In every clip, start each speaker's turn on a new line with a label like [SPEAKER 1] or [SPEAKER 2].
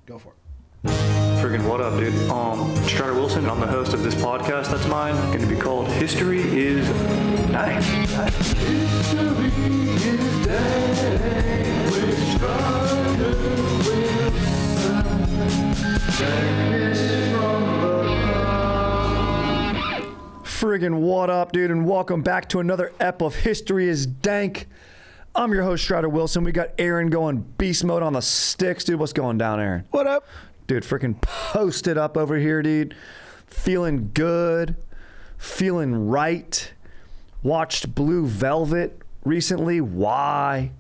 [SPEAKER 1] Go for it.
[SPEAKER 2] Friggin' what up, dude? Strider Wilson. I'm the host of this podcast that's mine. Going to be called History is Dank. History is Dank with Strider Wilson. Dankness from the
[SPEAKER 3] Friggin' what up, dude, and welcome back to another ep of History is Dank. I'm your host, Strider Wilson. We got Aaron going beast mode on the sticks. Dude, what's going down, Aaron?
[SPEAKER 1] What up?
[SPEAKER 3] Dude, freaking posted up over here, dude. Feeling good. Feeling right. Watched Blue Velvet recently. Why?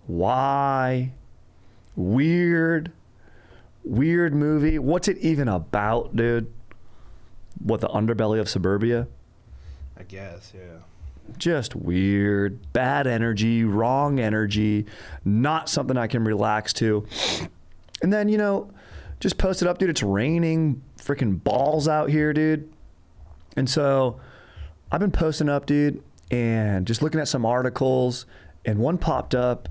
[SPEAKER 3] Why? Weird. Weird movie. What's it even about, dude? What, the underbelly of suburbia?
[SPEAKER 1] I guess, yeah.
[SPEAKER 3] Just weird. Bad energy. Wrong energy. Not something I can relax to. And then, you know, just posted up, dude. It's raining freaking balls out here, dude. And so I've been posting up, dude, and just looking at some articles, and one popped up,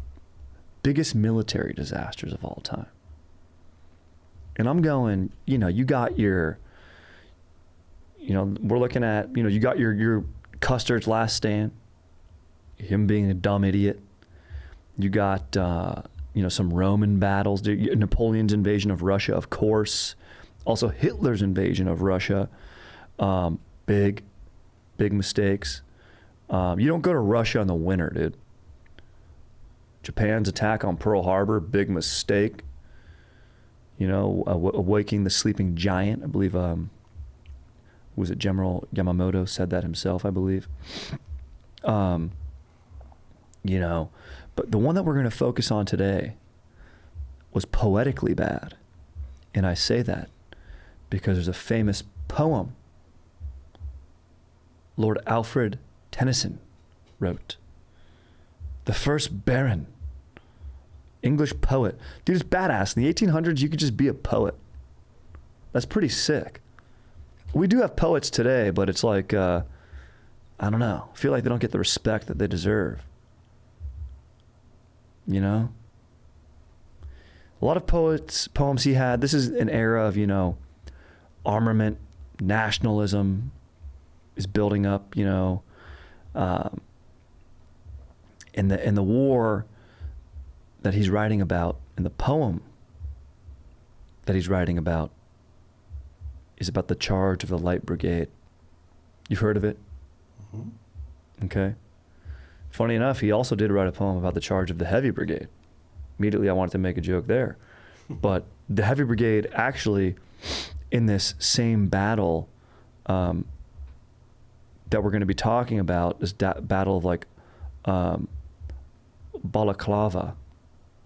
[SPEAKER 3] biggest military disasters of all time. And I'm going, you know, you got your, you know, we're looking at, you know, you got your Custer's last stand, him being a dumb idiot. You got, you know, some Roman battles, Napoleon's invasion of Russia, of course. Also Hitler's invasion of Russia. Big mistakes. You don't go to Russia in the winter, dude. Japan's attack on Pearl Harbor, big mistake. You know, awaking the sleeping giant, I believe, was it General Yamamoto said that himself, I believe. You know, but the one that we're going to focus on today was poetically bad. And I say that because there's a famous poem Lord Alfred Tennyson wrote. The first Baron, English poet. Dude, it's badass. In the 1800s, you could just be a poet. That's pretty sick. We do have poets today, but it's like, I don't know. I feel like they don't get the respect that they deserve. You know? A lot of poems he had, this is an era of, you know, armament, nationalism is building up, you know. In the war that he's writing about, in the poem that he's writing about, is about the charge of the Light Brigade. You've heard of it? Mm-hmm. Okay. Funny enough, he also did write a poem about the charge of the Heavy Brigade. Immediately I wanted to make a joke there. But the Heavy Brigade actually, in this same battle that we're going to be talking about, this battle of like Balaclava,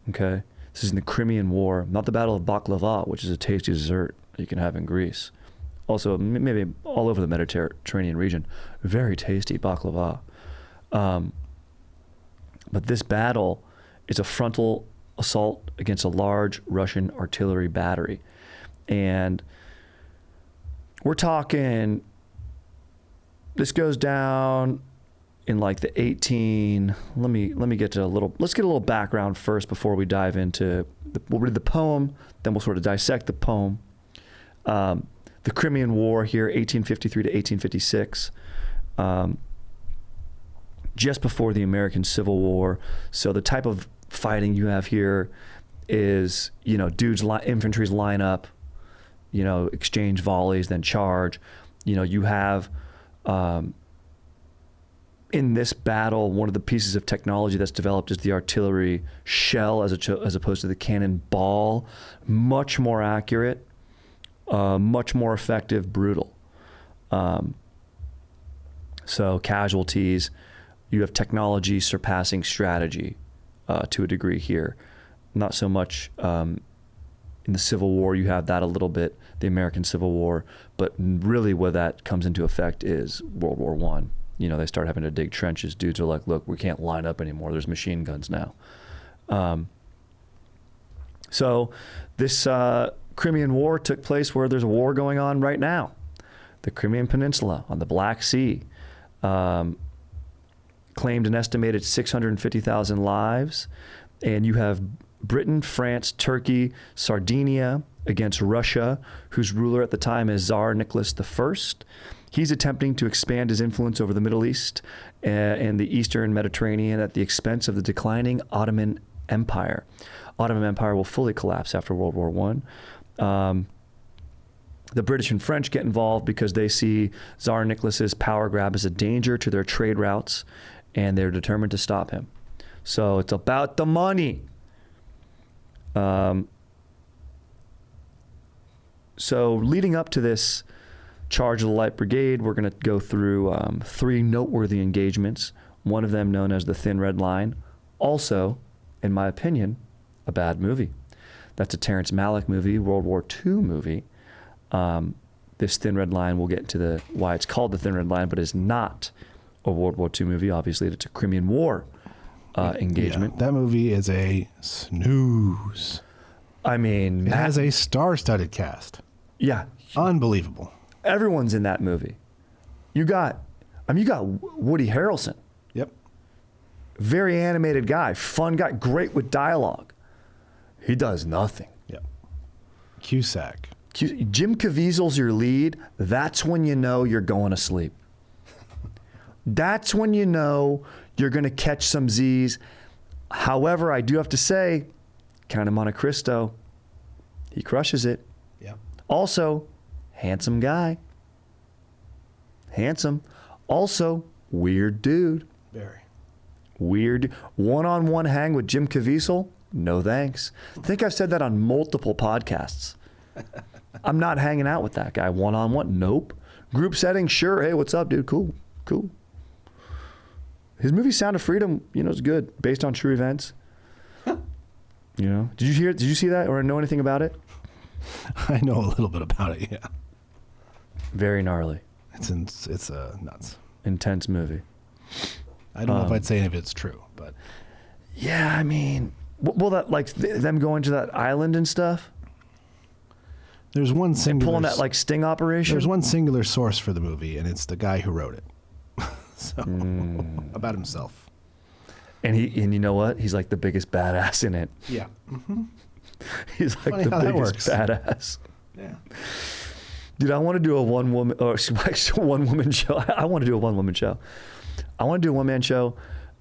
[SPEAKER 3] okay? This is in the Crimean War, not the Battle of Baklava, which is a tasty dessert you can have in Greece. Also, maybe all over the Mediterranean region. Very tasty baklava. But this battle is a frontal assault against a large Russian artillery battery. And we're talking, this goes down in like the let me get to let's get a little background first before we dive into, we'll read the poem, then we'll sort of dissect the poem. The Crimean War here, 1853 to 1856, just before the American Civil War. So the type of fighting you have here is, you know, infantry's line up, you know, exchange volleys, then charge. You know, you have, in this battle, one of the pieces of technology that's developed is the artillery shell as opposed to the cannon ball. Much more accurate. Much more effective, brutal. So casualties, you have technology surpassing strategy to a degree here. Not so much in the Civil War, you have that a little bit, the American Civil War, but really where that comes into effect is World War I. You know, they start having to dig trenches. Dudes are like, look, we can't line up anymore. There's machine guns now. So this Crimean War took place where there's a war going on right now. The Crimean Peninsula on the Black Sea claimed an estimated 650,000 lives, and you have Britain, France, Turkey, Sardinia against Russia, whose ruler at the time is Tsar Nicholas I. He's attempting to expand his influence over the Middle East and the Eastern Mediterranean at the expense of the declining Ottoman Empire. Ottoman Empire will fully collapse after World War I. The British and French get involved because they see Tsar Nicholas's power grab as a danger to their trade routes, and they're determined to stop him. So it's about the money. So leading up to this charge of the Light Brigade, we're going to go through 3 noteworthy engagements, one of them known as the Thin Red Line. Also, in my opinion, a bad movie. That's a Terrence Malick movie, World War II movie. This Thin Red Line, we'll get into why it's called the Thin Red Line, but is not a World War II movie. Obviously, it's a Crimean War engagement.
[SPEAKER 1] Yeah, that movie is a snooze.
[SPEAKER 3] I mean,
[SPEAKER 1] it has a star-studded cast.
[SPEAKER 3] Yeah.
[SPEAKER 1] Unbelievable.
[SPEAKER 3] Everyone's in that movie. You got Woody Harrelson.
[SPEAKER 1] Yep.
[SPEAKER 3] Very animated guy, fun guy, great with dialogue. He does nothing.
[SPEAKER 1] Yep. Cusack.
[SPEAKER 3] Jim Caviezel's your lead. That's when you know you're going to sleep. That's when you know you're going to catch some Z's. However, I do have to say, Count of Monte Cristo, he crushes it.
[SPEAKER 1] Yep.
[SPEAKER 3] Also, handsome guy. Handsome. Also, weird dude.
[SPEAKER 1] Very.
[SPEAKER 3] Weird. One-on-one hang with Jim Caviezel? No thanks. I think I've said that on multiple podcasts. I'm not hanging out with that guy one-on-one. Nope. Group setting, sure. Hey, what's up, dude? Cool. His movie Sound of Freedom, is good, based on true events. Did you see that or know anything about it?
[SPEAKER 1] I know a little bit about it, yeah.
[SPEAKER 3] Very gnarly.
[SPEAKER 1] It's nuts.
[SPEAKER 3] Intense movie.
[SPEAKER 1] I don't know if I'd say any of it's true, but
[SPEAKER 3] yeah, I mean, well, that them going to that island and stuff.
[SPEAKER 1] There's one singular
[SPEAKER 3] pulling that sting operation.
[SPEAKER 1] There's one singular source for the movie, and it's the guy who wrote it. About himself.
[SPEAKER 3] And you know what? He's like the biggest badass in it.
[SPEAKER 1] Yeah. Mm-hmm.
[SPEAKER 3] He's like the biggest badass.
[SPEAKER 1] Yeah.
[SPEAKER 3] Dude, I want to do a one-woman show. I want to do a one-woman show. I want to do a one-man show.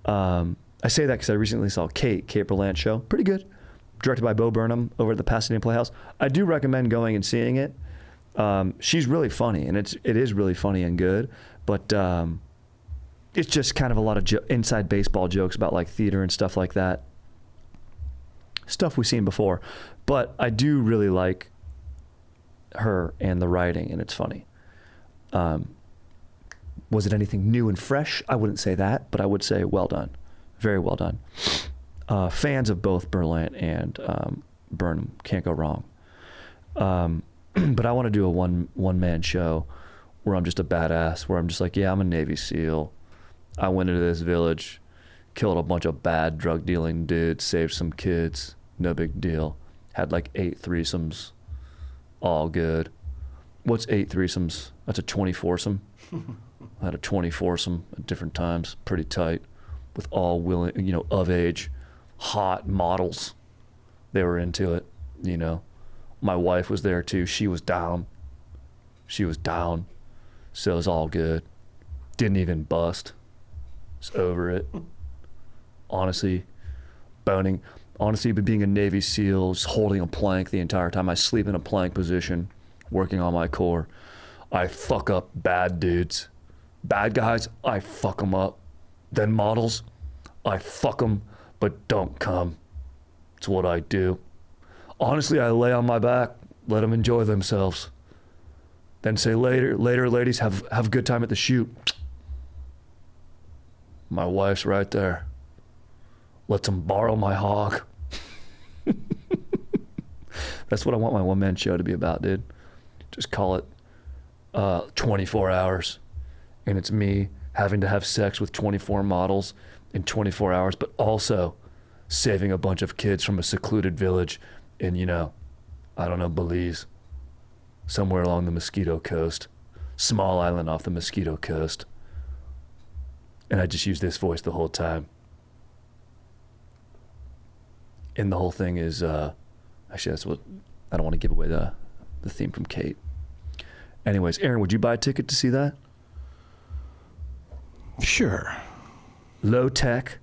[SPEAKER 3] I say that because I recently saw Kate Berlant show. Pretty good. Directed by Bo Burnham over at the Pasadena Playhouse. I do recommend going and seeing it. She's really funny, and it is really funny and good. But it's just kind of a lot of inside baseball jokes about theater and stuff like that. Stuff we've seen before. But I do really like her and the writing, and it's funny. Was it anything new and fresh? I wouldn't say that, but I would say well done. Very well done. Fans of both Berlant and Burnham can't go wrong. But I want to do a one-man show where I'm just a badass, where I'm just like, yeah, I'm a Navy SEAL. I went into this village, killed a bunch of bad drug-dealing dudes, saved some kids, no big deal. Had 8 threesomes, all good. What's 8 threesomes? That's a 20-foursome. I had a 20-foursome at different times, pretty tight, with all willing, of age, hot models. They were into it, My wife was there too. She was down. So it was all good. Didn't even bust. It's over it. Honestly, boning. Honestly, but being a Navy SEAL, just holding a plank the entire time. I sleep in a plank position, working on my core. I fuck up bad dudes. Bad guys, I fuck them up. Then models, I fuck them, but don't come. It's what I do. Honestly, I lay on my back, let them enjoy themselves. Then say later, ladies, have a good time at the shoot. My wife's right there. Lets them borrow my hog. That's what I want my one-man show to be about, dude. Just call it 24 hours. And it's me having to have sex with 24 models in 24 hours, but also saving a bunch of kids from a secluded village in, I don't know, Belize. Somewhere along the Mosquito Coast. Small island off the Mosquito Coast. And I just use this voice the whole time. And the whole thing is, actually, that's what, I don't want to give away the theme from Kate. Anyways, Aaron, would you buy a ticket to see that?
[SPEAKER 1] Sure.
[SPEAKER 3] Low tech,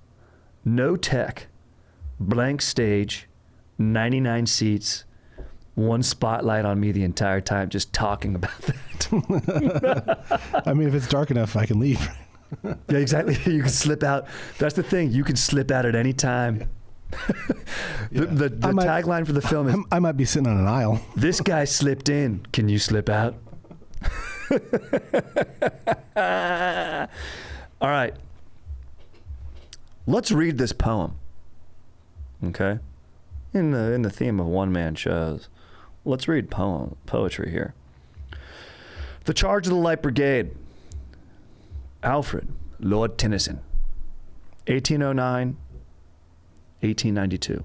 [SPEAKER 3] no tech, blank stage, 99 seats, one spotlight on me the entire time, just talking about that.
[SPEAKER 1] I mean, if it's dark enough, I can leave.
[SPEAKER 3] Yeah, exactly. You can slip out. That's the thing. You can slip out at any time. The tagline for the film is,
[SPEAKER 1] I might be sitting on an aisle.
[SPEAKER 3] "This guy slipped in. Can you slip out?" All right. Let's read this poem. Okay? In the theme of one-man shows, let's read poetry here. The Charge of the Light Brigade. Alfred, Lord Tennyson. 1809, 1892.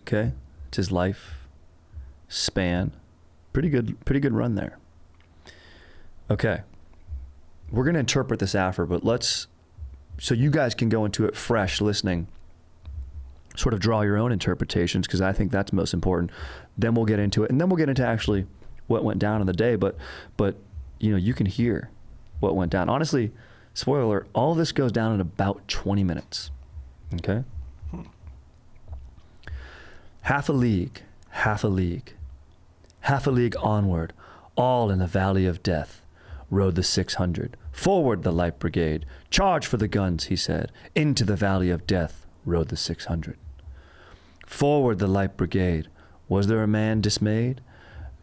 [SPEAKER 3] Okay? It's his life span. Pretty good run there. Okay. We're going to interpret this after, but so you guys can go into it fresh listening, sort of draw your own interpretations, because I think that's most important. Then we'll get into it, and then we'll get into actually what went down in the day, but you can hear what went down. Honestly, spoiler alert, all of this goes down in about 20 minutes. Okay? Half a league, half a league, half a league onward, all in the valley of death, rode the 600. Forward, the Light Brigade. Charge for the guns, he said. Into the valley of death rode the 600. Forward, the Light Brigade. Was there a man dismayed?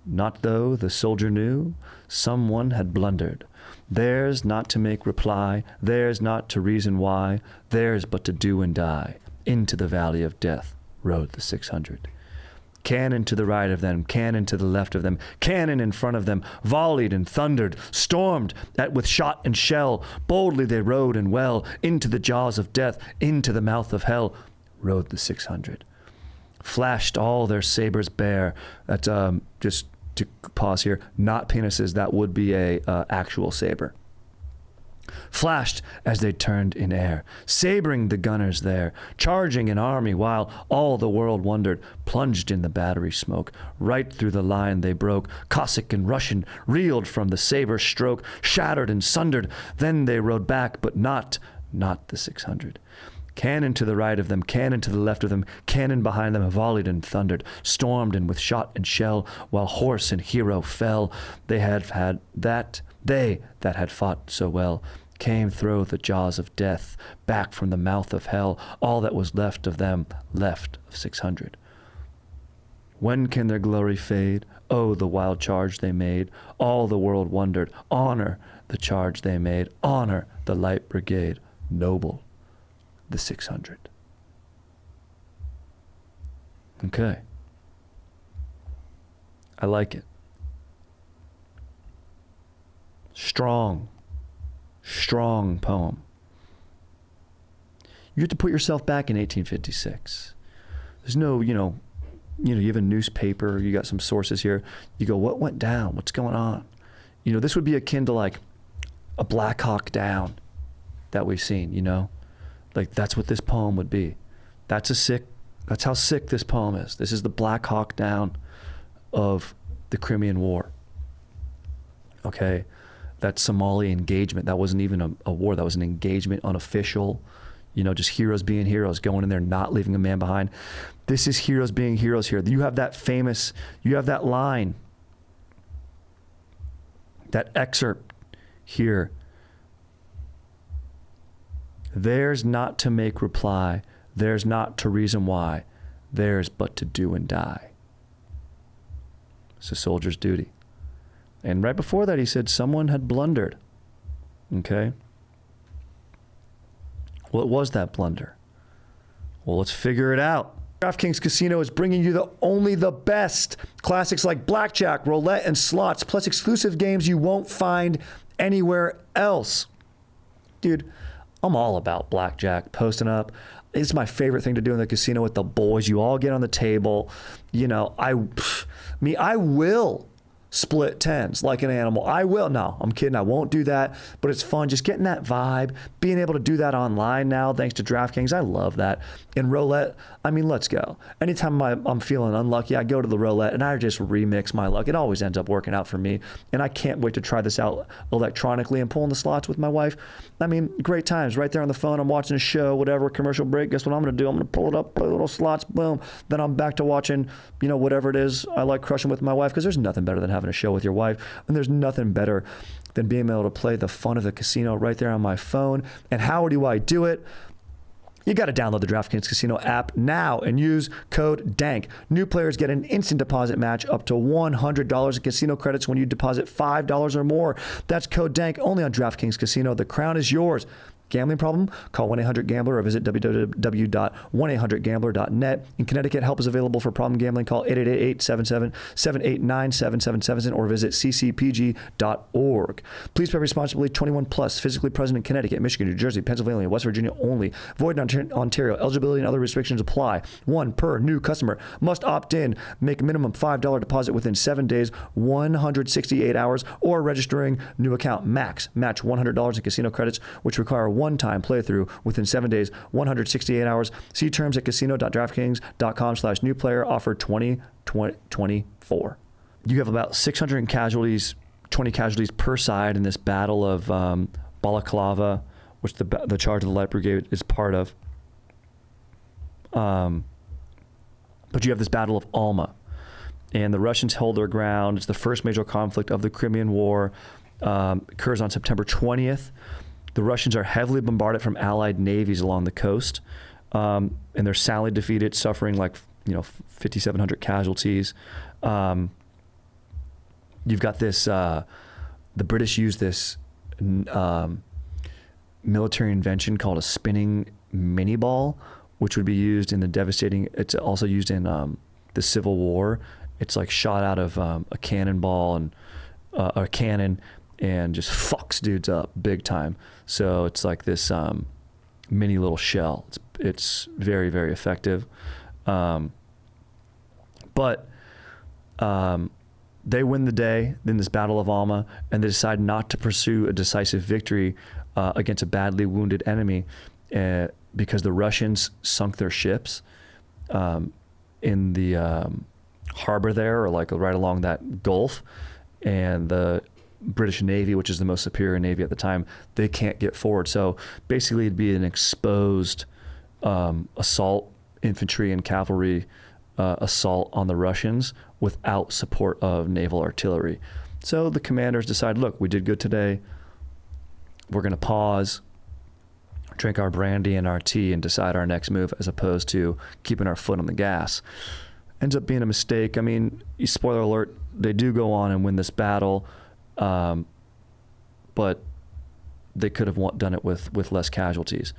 [SPEAKER 3] Not though the soldier knew someone had blundered. Theirs not to make reply, theirs not to reason why, theirs but to do and die. Into the valley of death rode the 600. Cannon to the right of them, cannon to the left of them, cannon in front of them, volleyed and thundered, stormed with shot and shell. Boldly they rode and well, into the jaws of death, into the mouth of hell, rode the 600. Flashed all their sabers bare. That's just to pause here, not penises, that would be a actual saber. Flashed as they turned in air, sabering the gunners there, charging an army while all the world wondered, plunged in the battery smoke. Right through the line they broke, Cossack and Russian reeled from the saber stroke, shattered and sundered. Then they rode back, but not the 600. Cannon to the right of them, cannon to the left of them, cannon behind them volleyed and thundered, stormed in with shot and shell, while horse and hero fell. They that had fought so well, came through the jaws of death, back from the mouth of hell, all that was left of them, left of 600. When can their glory fade? Oh, the wild charge they made. All the world wondered. Honor the charge they made. Honor the Light Brigade. Noble the 600. Okay. I like it. Strong poem. You have to put yourself back in 1856. There's no, you have a newspaper, you got some sources here. You go, what went down? What's going on? This would be akin to like a Black Hawk Down that we've seen, Like that's what this poem would be. That's how sick this poem is. This is the Black Hawk Down of the Crimean War. Okay? That Somali engagement, that wasn't even a war, that was an engagement, unofficial, just heroes being heroes, going in there, not leaving a man behind. This is heroes being heroes here. You have that line, that excerpt here. Theirs not to make reply, theirs not to reason why, theirs but to do and die. It's a soldier's duty. And right before that, he said someone had blundered. Okay? What was that blunder? Well, let's figure it out. DraftKings Casino is bringing you only the best classics like blackjack, roulette, and slots, plus exclusive games you won't find anywhere else. Dude, I'm all about blackjack, posting up. It's my favorite thing to do in the casino with the boys. You all get on the table. I will split tens like an animal. I will. No, I'm kidding. I won't do that, but it's fun just getting that vibe, being able to do that online now thanks to DraftKings. I love that. And roulette, I mean, let's go. Anytime I'm feeling unlucky, I go to the roulette and I just remix my luck. It always ends up working out for me. And I can't wait to try this out electronically and pulling the slots with my wife. I mean, great times right there on the phone. I'm watching a show, whatever, commercial break. Guess what I'm going to do? I'm going to pull it up, play little slots, boom. Then I'm back to watching, whatever it is I like crushing with my wife, because there's nothing better than having a show with your wife. And there's nothing better than being able to play the fun of the casino right there on my phone. And how do I do it? You got to download the DraftKings Casino app now and use code DANK. New players get an instant deposit match up to $100 in casino credits when you deposit $5 or more. That's code DANK only on DraftKings Casino. The crown is yours. Gambling problem? Call 1-800-GAMBLER or visit www.1800gambler.net. In Connecticut, help is available for problem gambling. Call 888-877-789777 or visit ccpg.org. Please play responsibly. 21 plus. Physically present in Connecticut, Michigan, New Jersey, Pennsylvania, West Virginia only. Void in Ontario. Eligibility and other restrictions apply. 1 per new customer. Must opt in. Make a minimum $5 deposit within 7 days, 168 hours, or registering new account. Max. Match $100 in casino credits, which require one-time playthrough within 7 days, 168 hours. See terms at casino.draftkings.com/new player offer 2024. You have about 600 casualties, 20 casualties per side in this battle of Balaclava, which the charge of the Light Brigade is part of. But you have this battle of Alma, and the Russians hold their ground. It's the first major conflict of the Crimean War. Occurs on September 20th. The Russians are heavily bombarded from Allied navies along the coast, and they're soundly defeated, suffering 5,700 casualties. You've got this. The British use this military invention called a spinning mini ball, which would be used in the devastating. It's also used in the Civil War. It's like shot out of a cannonball and a cannon, and just fucks dudes up big time. So it's like this mini little shell. It's very, very effective. But they win the day in this Battle of Alma, and they decide not to pursue a decisive victory against a badly wounded enemy because the Russians sunk their ships in the harbor there, or right along that Gulf, and the British Navy, which is the most superior Navy at the time, they can't get forward. So basically it'd be an exposed assault, infantry and cavalry assault on the Russians without support of naval artillery. So the commanders decide, look, we did good today. We're going to pause, drink our brandy and our tea, and decide our next move, as opposed to keeping our foot on the gas. Ends up being a mistake. I mean, spoiler alert, they do go on and win this battle. But they could have done it with less casualties.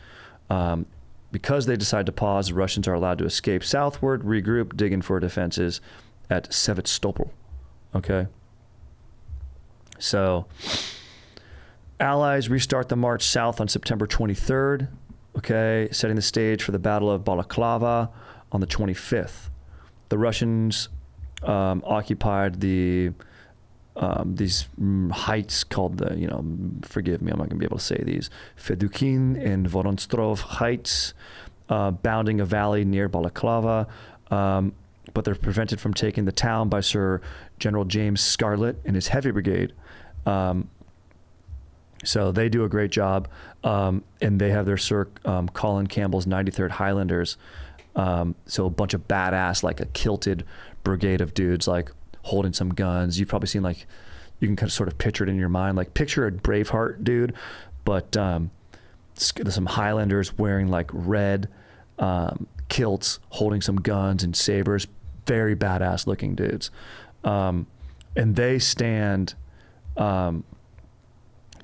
[SPEAKER 3] Because they decide to pause, the Russians are allowed to escape southward, regroup, dig in for defenses at Sevastopol. Okay? So, Allies restart the march south on September 23rd, okay, setting the stage for the Battle of Balaclava on the 25th. The Russians occupied these heights called forgive me, I'm not going to be able to say these, Fedukin and Vorontsov heights, bounding a valley near Balaclava, but they're prevented from taking the town by Sir General James Scarlett and his heavy brigade. So they do a great job, and they have their Sir Colin Campbell's 93rd Highlanders, so a bunch of badass, a kilted brigade of dudes, holding some guns. You've probably seen you can kind of sort of picture it in your mind, picture a Braveheart dude, but there's some Highlanders wearing red kilts, holding some guns and sabers, very badass looking dudes. And they stand,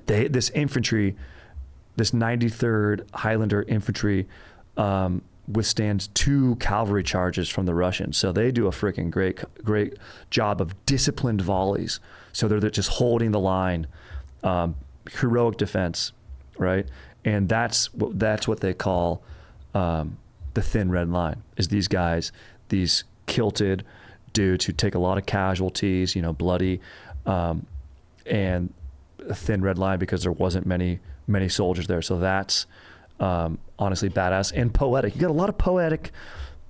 [SPEAKER 3] this infantry, this 93rd Highlander infantry, withstands 2 cavalry charges from the Russians. So they do a freaking great job of disciplined volleys. So they're just holding the line, heroic defense, right? And that's what they call the thin red line, is these guys, these kilted dudes who take a lot of casualties, bloody, and a thin red line because there wasn't many soldiers there. So that's honestly badass and poetic. You got a lot of poetic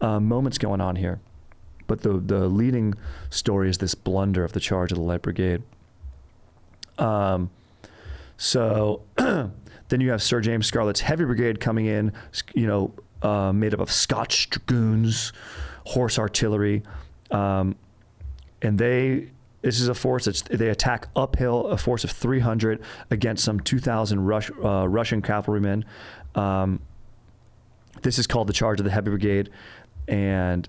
[SPEAKER 3] moments going on here. But the leading story is this blunder of the charge of the Light Brigade. So then you have Sir James Scarlett's Heavy Brigade coming in, made up of Scotch Dragoons, horse artillery, and this is a force they attack uphill, a force of 300 against some 2,000 Russian cavalrymen. This is called the Charge of the Heavy Brigade, and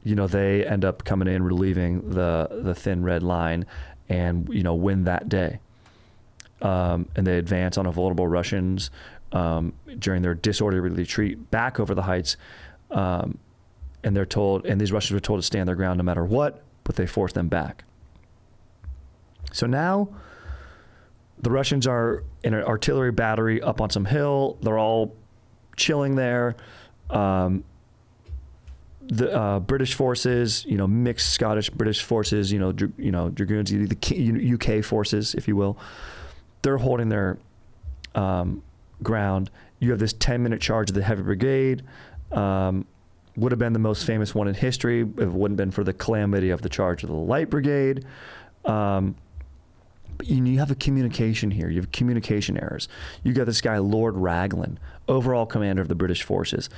[SPEAKER 3] they end up coming in, relieving the thin red line, and win that day. And they advance on a vulnerable Russians during their disorderly retreat back over the heights. And these Russians were told to stand their ground no matter what, but they forced them back. So now the Russians are in an artillery battery up on some hill. They're all chilling there. The British forces, mixed Scottish British forces, dragoons, the UK forces, if you will, they're holding their ground. You have this 10-minute charge of the Heavy Brigade. Would have been the most famous one in history if it wouldn't been for the calamity of the charge of the Light Brigade. But you have a communication here. You have communication errors. You got this guy, Lord Raglan, overall commander of the British forces.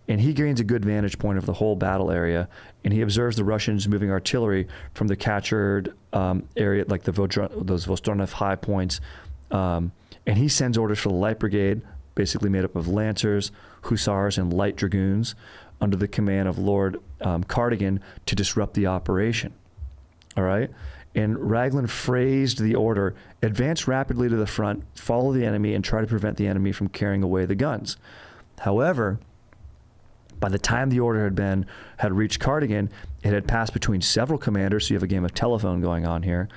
[SPEAKER 3] And he gains a good vantage point of the whole battle area, and he observes the Russians moving artillery from the captured area, like those Vostronov high points. And he sends orders for the Light Brigade, basically made up of Lancers, Hussars, and Light Dragoons, under the command of Lord Cardigan, to disrupt the operation. All right? And Raglan phrased the order: advance rapidly to the front, follow the enemy, and try to prevent the enemy from carrying away the guns. However, by the time the order had reached Cardigan, it had passed between several commanders, so you have a game of telephone going on here,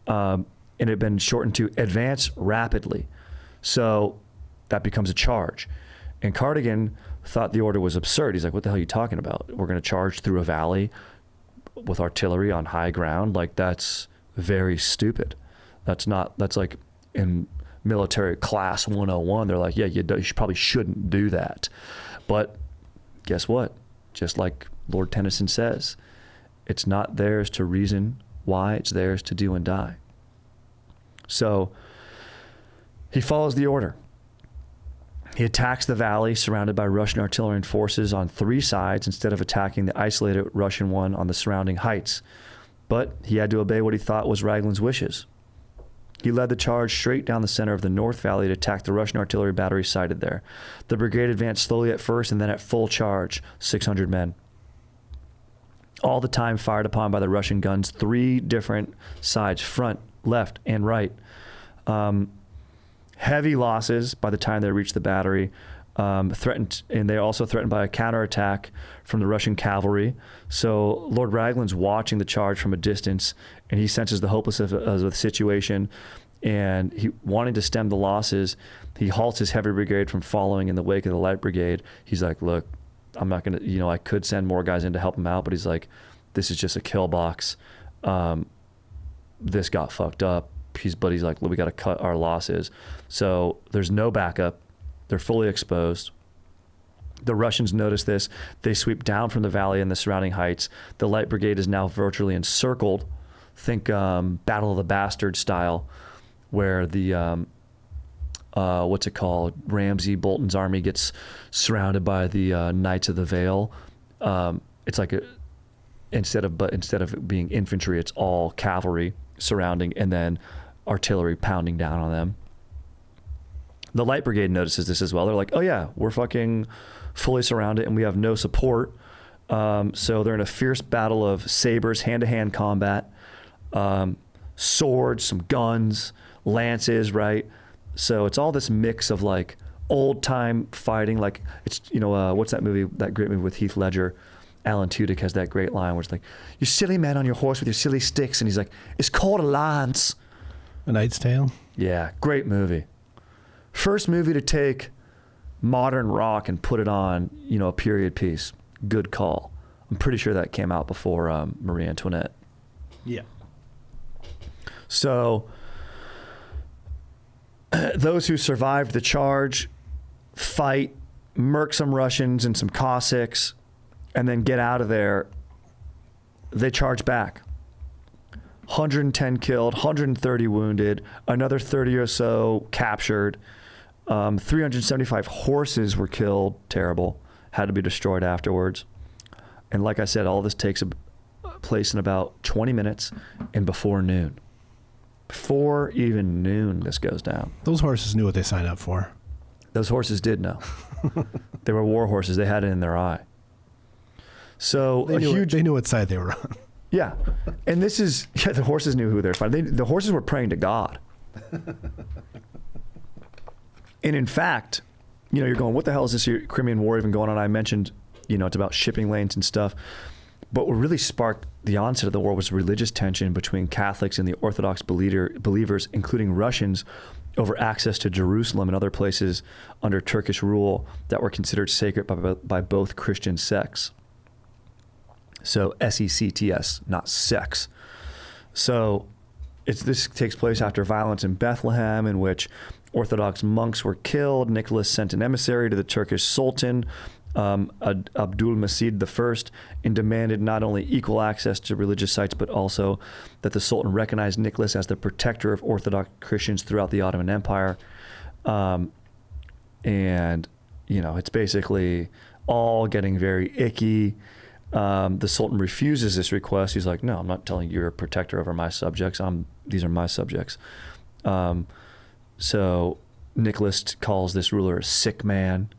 [SPEAKER 3] and it had been shortened to advance rapidly. So that becomes a charge. And Cardigan thought the order was absurd. He's like, what the hell are you talking about? We're going to charge through a valley with artillery on high ground? Like, that's very stupid. That's like in military class 101. They're like, yeah, you probably shouldn't do that. But guess what? Just like Lord Tennyson says, it's not theirs to reason why, it's theirs to do and die. So he follows the order. He attacks the valley surrounded by Russian artillery forces on 3 sides instead of attacking the isolated Russian one on the surrounding heights. But he had to obey what he thought was Raglan's wishes. He led the charge straight down the center of the North Valley to attack the Russian artillery battery sited there. The brigade advanced slowly at first and then at full charge, 600 men. All the time fired upon by the Russian guns, 3 different sides, front, left, and right. Heavy losses by the time they reached the battery, threatened, and they're also threatened by a counterattack from the Russian cavalry. So Lord Raglan's watching the charge from a distance, and he senses the hopelessness of the situation, and he wanting to stem the losses, he halts his Heavy Brigade from following in the wake of the Light Brigade. He's like, look, I'm not going to, I could send more guys in to help him out, but he's like, this is just a kill box. This got fucked up. He's like, we got to cut our losses. So there's no backup. They're fully exposed. The Russians notice this. They sweep down from the valley and the surrounding heights. The Light Brigade is now virtually encircled. Think Battle of the Bastards style, where the, Ramsay Bolton's army gets surrounded by the Knights of the Vale. It's like instead of being infantry, it's all cavalry surrounding and then artillery pounding down on them. The Light Brigade notices this as well. They're like, oh yeah, we're fucking fully surrounded and we have no support. So they're in a fierce battle of sabers, hand-to-hand combat, swords, some guns, lances, right? So it's all this mix of like old-time fighting. Like it's, what's that movie, that great movie with Heath Ledger? Alan Tudyk has that great line where it's like, you silly man on your horse with your silly sticks. And he's like, it's called a lance.
[SPEAKER 1] A Knight's Tale?
[SPEAKER 3] Yeah, great movie. First movie to take modern rock and put it on, a period piece. Good call. I'm pretty sure that came out before Marie Antoinette.
[SPEAKER 1] Yeah.
[SPEAKER 3] So those who survived the charge fight, murk some Russians and some Cossacks, and then get out of there. They charge back. 110 killed, 130 wounded, another 30 or so captured. 375 horses were killed, terrible, had to be destroyed afterwards. And like I said, all this takes place in about 20 minutes and before noon. Before even noon, this goes down.
[SPEAKER 1] Those horses knew what they signed up for.
[SPEAKER 3] Those horses did know. They were war horses. They had it in their eye. So
[SPEAKER 1] They knew what side they were on.
[SPEAKER 3] Yeah. And this is, the horses knew who they were fighting. The horses were praying to God. And in fact, you're going, what the hell is this Crimean War even going on? I mentioned, it's about shipping lanes and stuff. But what really sparked the onset of the war was religious tension between Catholics and the Orthodox believers, including Russians, over access to Jerusalem and other places under Turkish rule that were considered sacred by both Christian sects. So sects, not sex. So this takes place after violence in Bethlehem, in which Orthodox monks were killed. Nicholas sent an emissary to the Turkish Sultan, Abdülmecid I, and demanded not only equal access to religious sites, but also that the Sultan recognize Nicholas as the protector of Orthodox Christians throughout the Ottoman Empire. And, it's basically all getting very icky. The Sultan refuses this request. He's like, no, I'm not telling you you're a protector over my subjects. These are my subjects. So Nicholas calls this ruler a sick man.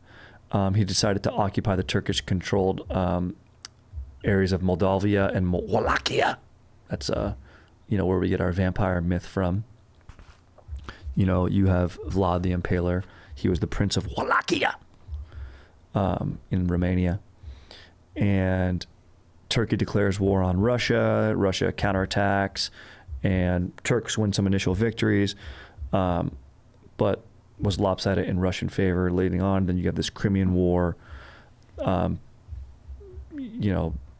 [SPEAKER 3] He decided to occupy the Turkish-controlled areas of Moldavia and Wallachia. That's where we get our vampire myth from. You have Vlad the Impaler. He was the Prince of Wallachia in Romania. And Turkey declares war on Russia. Russia counterattacks, and Turks win some initial victories, but was lopsided in Russian favor leading on. Then you have this Crimean War,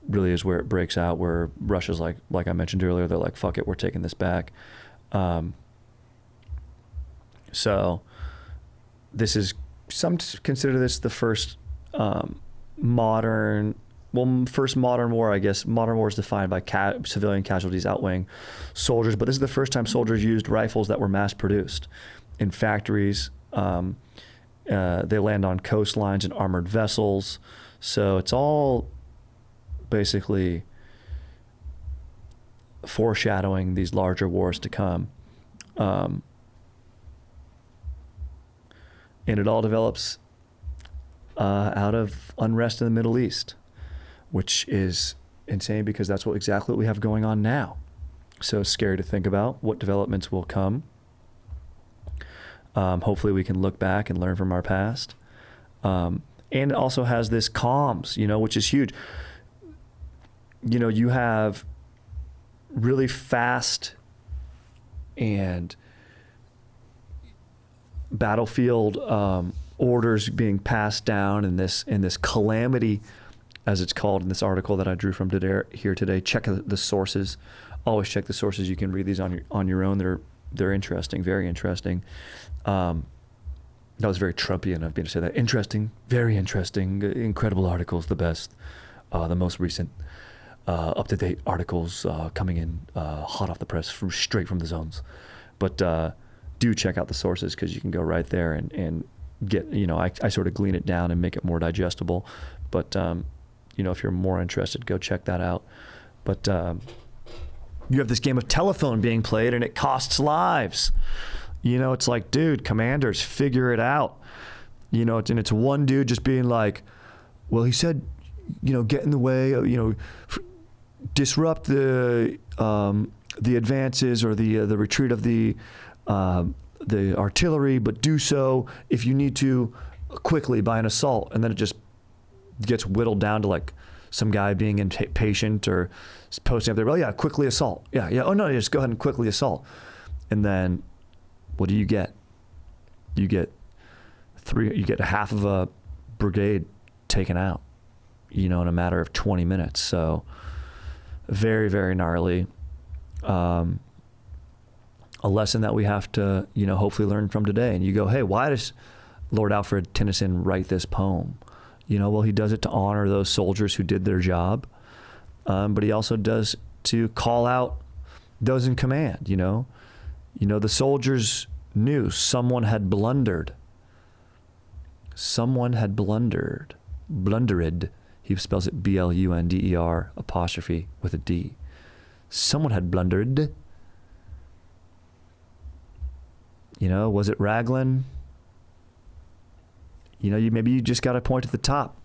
[SPEAKER 3] really is where it breaks out, where Russia's like I mentioned earlier, they're like, fuck it, we're taking this back. So this is, some consider this the first modern war, I guess. Modern war is defined by civilian casualties outweighing soldiers, but this is the first time soldiers used rifles that were mass produced in factories. They land on coastlines and armored vessels. So it's all basically foreshadowing these larger wars to come. And it all develops out of unrest in the Middle East, which is insane because that's exactly what we have going on now. So it's scary to think about what developments will come. Hopefully we can look back and learn from our past. And it also has this comms, which is huge. You have really fast and battlefield orders being passed down in this calamity, as it's called in this article that I drew from here today. Check the sources. Always check the sources. You can read these on your own. They're interesting, very interesting. That was very Trumpian of me to say that. Interesting, very interesting, incredible articles, the best, the most recent, up-to-date articles coming in hot off the press, straight from the zones. But do check out the sources, because you can go right there and get, I sort of glean it down and make it more digestible. But, if you're more interested, go check that out. But you have this game of telephone being played, and it costs lives. It's like, dude, commanders, figure it out. And it's one dude just being like, well, he said, get in the way, disrupt the advances or the retreat of the artillery, but do so if you need to quickly by an assault. And then it just gets whittled down to like some guy being impatient or posting up there, well, yeah, quickly assault. Yeah. Oh no, just go ahead and quickly assault. And then what do you get? You get half of a brigade taken out. in a matter of 20 minutes. So very, very gnarly. A lesson that we have to, hopefully learn from today. And you go, hey, why does Lord Alfred Tennyson write this poem? Well, he does it to honor those soldiers who did their job. But he also does to call out those in command, the soldiers knew someone had blundered. Someone had blundered. Blundered. He spells it B-L-U-N-D-E-R apostrophe with a D. Someone had blundered. Was it Raglan? Maybe you just got to point at the top,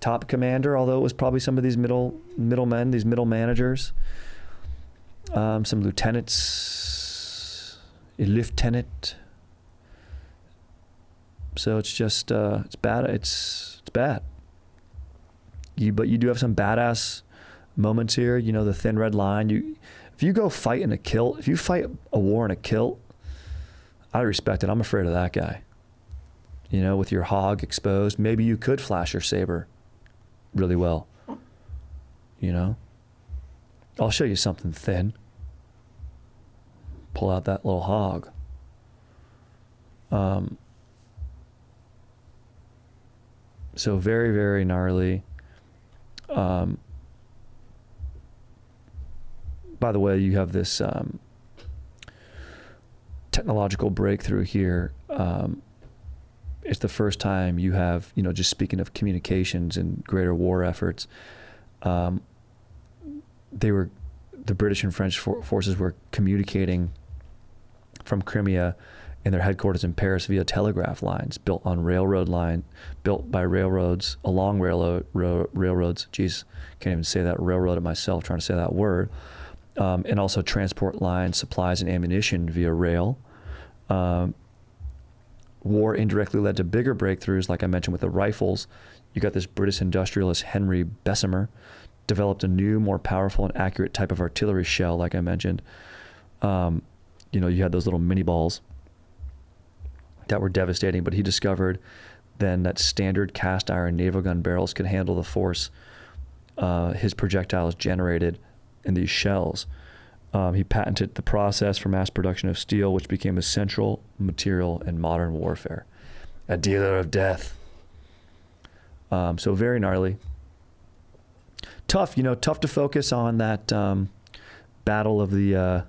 [SPEAKER 3] top commander, although it was probably some of these middlemen, these middle managers, some lieutenants, a lieutenant. So it's just, it's bad. It's bad. But you do have some badass moments here. The thin red line. If you go fight in a kilt, if you fight a war in a kilt, I respect it. I'm afraid of that guy. With your hog exposed, maybe you could flash your saber really well. I'll show you something thin. Pull out that little hog. So very, very gnarly. By the way, you have this technological breakthrough here. It's the first time you have, just speaking of communications and greater war efforts, the British and French forces were communicating from Crimea in their headquarters in Paris via telegraph lines built by railroads, along railroads. Jeez, can't even say that railroad myself, trying to say that word. And also transport lines, supplies, and ammunition via rail. War indirectly led to bigger breakthroughs, like I mentioned with the rifles. You got this British industrialist Henry Bessemer developed a new, more powerful and accurate type of artillery shell, like I mentioned. You had those little mini balls that were devastating, but he discovered then that standard cast iron naval gun barrels could handle the force his projectiles generated in these shells. He patented the process for mass production of steel, which became a central material in modern warfare. A dealer of death. So very gnarly. Tough to focus on that battle of the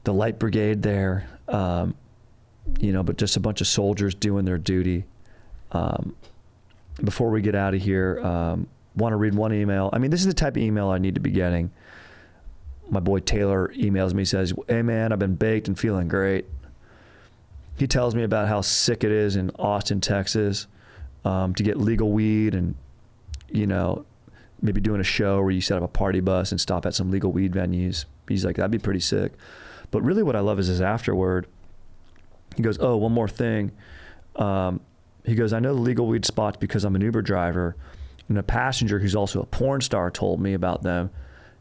[SPEAKER 3] Light Brigade there. But just a bunch of soldiers doing their duty. Before we get out of here, want to read one email. This is the type of email I need to be getting. My boy Taylor emails me, says, hey man, I've been baked and feeling great. He tells me about how sick it is in Austin, Texas, to get legal weed and, maybe doing a show where you set up a party bus and stop at some legal weed venues. He's like, that'd be pretty sick. But really what I love is his afterword. He goes, oh, one more thing. He goes, I know the legal weed spots because I'm an Uber driver, and a passenger who's also a porn star told me about them.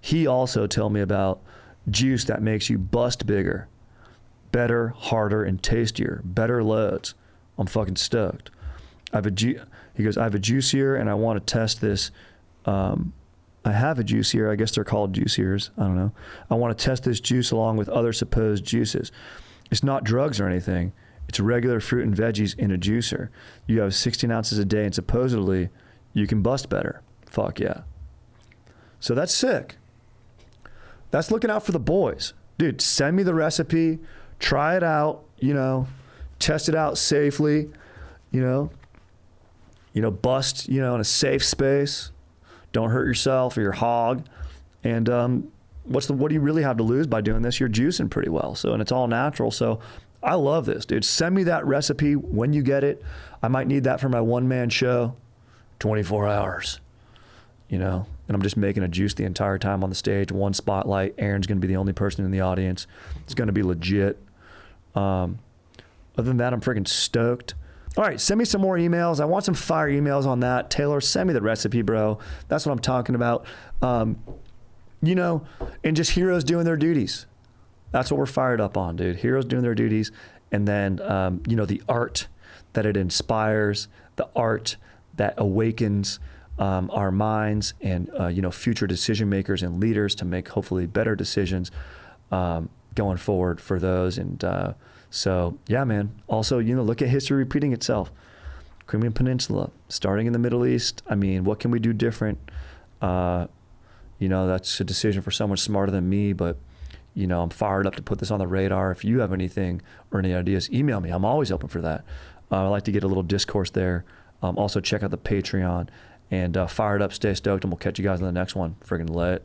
[SPEAKER 3] He also told me about juice that makes you bust bigger, better, harder, and tastier, better loads. I'm fucking stoked. He goes, I have a juice here and I want to test this. I have a juice here. I guess they're called juiciers. I don't know. I want to test this juice along with other supposed juices. It's not drugs or anything. It's regular fruit and veggies in a juicer. You have 16 ounces a day and supposedly you can bust better. Fuck yeah. So that's sick. That's looking out for the boys. Dude, send me the recipe, try it out, test it out safely, bust, in a safe space. Don't hurt yourself or your hog. And what do you really have to lose by doing this? You're juicing pretty well. So, and it's all natural. So I love this, dude. Send me that recipe when you get it. I might need that for my one-man show, 24 hours, and I'm just making a juice the entire time on the stage, one spotlight. Aaron's going to be the only person in the audience. It's going to be legit. Other than that, I'm freaking stoked. All right, send me some more emails. I want some fire emails on that. Taylor, send me the recipe, bro. That's what I'm talking about. And just heroes doing their duties. That's what we're fired up on, dude. Heroes doing their duties. And then, the art that it inspires, the art that awakens our minds and future decision makers and leaders to make hopefully better decisions going forward for those. And so yeah, man. Also, look at history repeating itself. Crimean Peninsula, starting in the Middle East. I mean, what can we do different? That's a decision for someone smarter than me, but I'm fired up to put this on the radar. If you have anything or any ideas, email me. I'm always open for that. I like to get a little discourse there. Also check out the Patreon, and fired up, stay stoked, and we'll catch you guys in the next one. Friggin' lit.